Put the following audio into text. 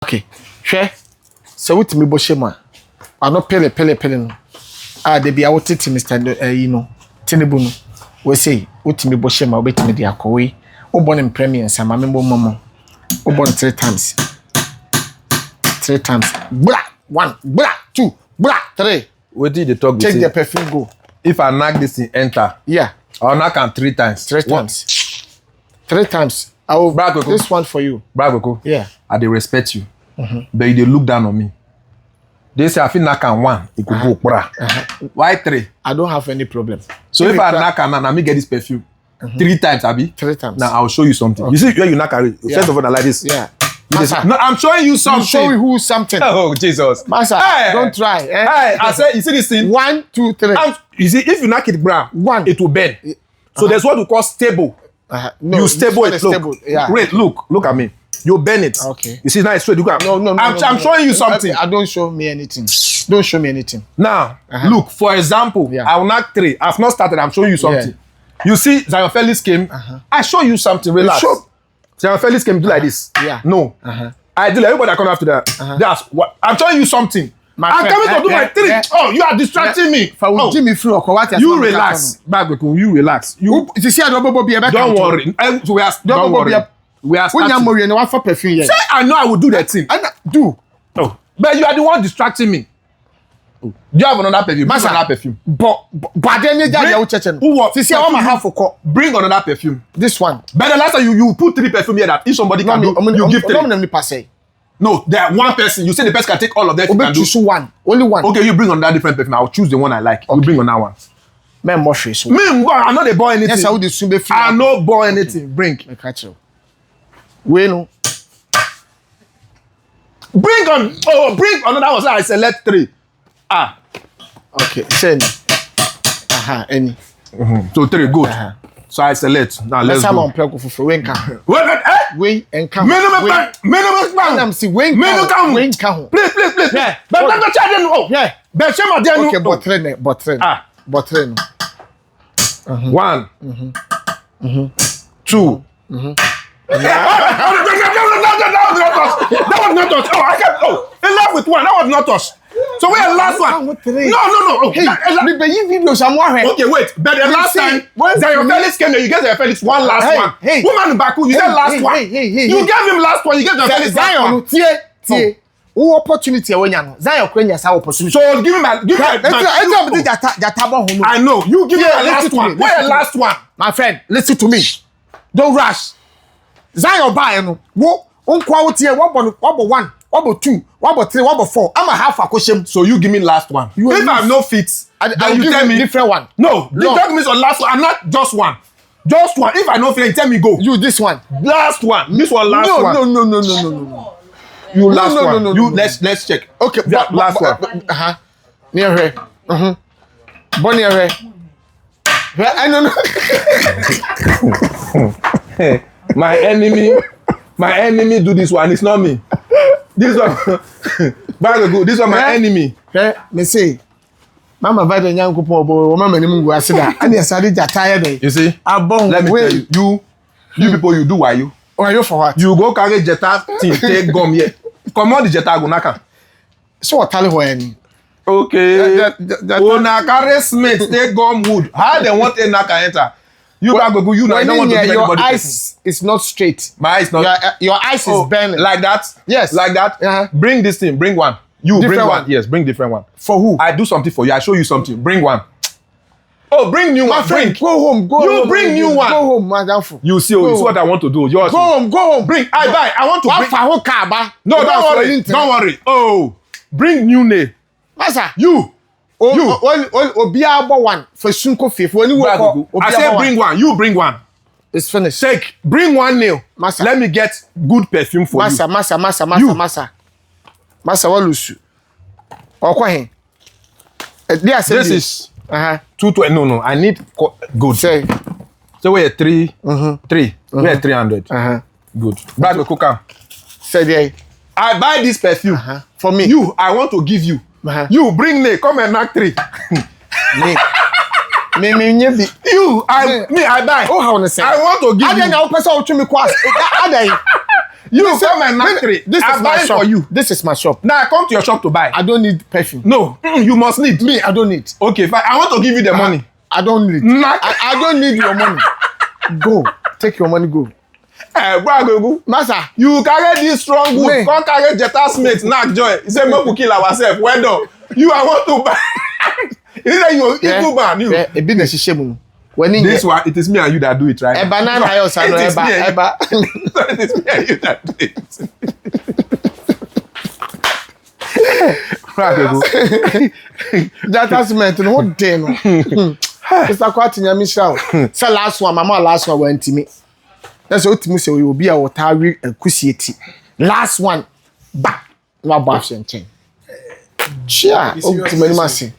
Okay. Hwɛ. So what me boshema. Ano pele no. De bia wo tete Mr. You know. Tinubu no. We say what me boshema obetimi de akowe. Wo born in premier sama membo momo. Wo born 3 times. 3 times. Blah, 1, blah, 2, blah, 3. What did they talk? Take the perfume go. If I knock this thing, enter. Yeah. I'll knock on 3 times. 3 times. 3 times. I will brag this one for you. Bragoko. Yeah. They respect you. But they look down on me. They say I feel knock on 1. It could go. Why 3? I don't have any problem. So if I knock on and me get this perfume 3 times, Abi. 3 times. Now I'll show you something. Okay. You see where you knock on first of all, I like this. Yeah. No, I'm showing you something. Show you who something. Oh Jesus. Master, hey, don't try. Hey, I said, you see this thing? 1, 2, 3. You see, if you knock it brown, 1, it will bend. So there's what we call stable. No, you stable it. Look, stable. Yeah. Wait, look at me. You bend it. Okay. You see now it's straight. You got. No. I'm showing you something. I don't show me anything. Don't show me anything. Now, look. For example, I will knock 3. I've not started. I'm showing you something. Yeah. You see, Zion Felix came. I show you something. Relax. Zion Felix came do like this. Yeah. No. I do like everybody that come after that. That's what I'm showing you something. I'm coming to do my 3. Oh, you are distracting me. Oh, Jimmy Flu or what? You relax. You relax. You see, don't worry. Don't worry. We are starting. No one for perfume. Say I know I will do that thing. Do. Oh, but you are the one distracting me. Do you have another perfume? Bring another perfume. But then bring another perfume. This one. But the last time you put 3 perfume here that if somebody can do, you give 3. No, there are 1 person. You say the person can take all of them. You can choose 1. Only 1. Okay, you bring another different perfume. I'll choose the one I like. Okay. You bring another one. Man, more face. Me, I know they buy anything. Yes, I would assume they I know buy anything. Bring. We know. Bring on. Oh, bring another one. So I select 3. Okay. Send. Any. So 3 good. So I select. Now let's go. On plug for when can. Wait and come. Minimum bang. I'm see when come. When come. Please. Yeah. But not the child. Oh, yeah. But some of them. Okay, but train. But train. 1. 2. That was not us. Oh, I can't. Oh, in love with 1. That was not us. So where's the last one? No. Oh, hey, okay, wait. But the last time, Zion Felix came there, you gave Zion Felix 1 last one. Hey. Woman Baku, you said last one. You gave him last one. You gave Zion Felix last one. Tie. Who opportunity when you Zion Kenya sa opportunity. So give me my. I know. You give me my last one. Where's the last one? My friend, listen to me. Don't rush. Zion buy no. Wo unkwa wo tie wo 1. What 2? What 3? What 4? I'm a half a question. So you give me last one. If I'm no fit, then you tell me different one. No, you tell me so last one. I'm not just one. Just one. If I no fit, tell me go. You this one. Last one. This one last one. No. You last one. No. You let's check. Okay, last one. Near her. Bonnie her. I don't know. My enemy do this one. It's not me. This one, this one my enemy. Me say, Mama Vada Nyanko Pobo, Mama Nimungu Asida, and yes, I did that tired. You see, let me tell you, you people, you do why you? Or you for what? You go carry Jetta team, take gum here. Come on, the Jetta go naka. So what tell you? Okay. Ona carry Smith, take gum wood. How they want a naka enter? You go, you know, I don't want to give your anybody. Eyes is not straight. My eyes not. Your eyes is burning. Like that? Yes. Like that? Bring this thing. Bring one. You different bring one. Yes, bring different one. For who? I do something for you. I show you something. Bring one. Oh, bring new one. Friend, bring. Go home. You bring new one. Go home, madam. You see, it's what I want to do. Yours. Go home. Bring. I buy. I want to bring. No, don't worry. Don't worry. Oh, bring new name. Master. You. Obia one for Sunko Fifth. When you I said bring one. You bring one. It's finished. Take. Bring one nail. Master. Let me get good perfume for you. Master, what lose you? Okay. This is 220. No. I need good. Say. So we're 3. 3. We're 300. Good. Bag the cooker. Say there. I buy this perfume for me. You, I want to give you. You bring me. Come and knock 3. You, I buy. Oh, how to say? I want to give you. I don't know. Person to me quas. You come and knock 3. This is my shop. For you. This is my shop. Now I come to your shop to buy. I don't need perfume. No, you must need. Me, I don't need. Okay, fine. I want to give you the money. I don't need. I don't need your money. Go. Take your money, go. Go. Master, you carry this strong wood. Come carry Jeta's mate, knock joy. He said, "Make we kill ourselves." Well done. You, I want to buy. He said, "You too bad." You. A business is shame. This one, it is me and you that do it, right? Eba na na yo sano eba. It is me and you that do it. That has meant no day no. Mr. Kwati nyame shao. Say last one, mama last one went to me. That's what me say we will be a water kusieti. Last one. Ba. No abafshen chen. Chia. O ti mani masi.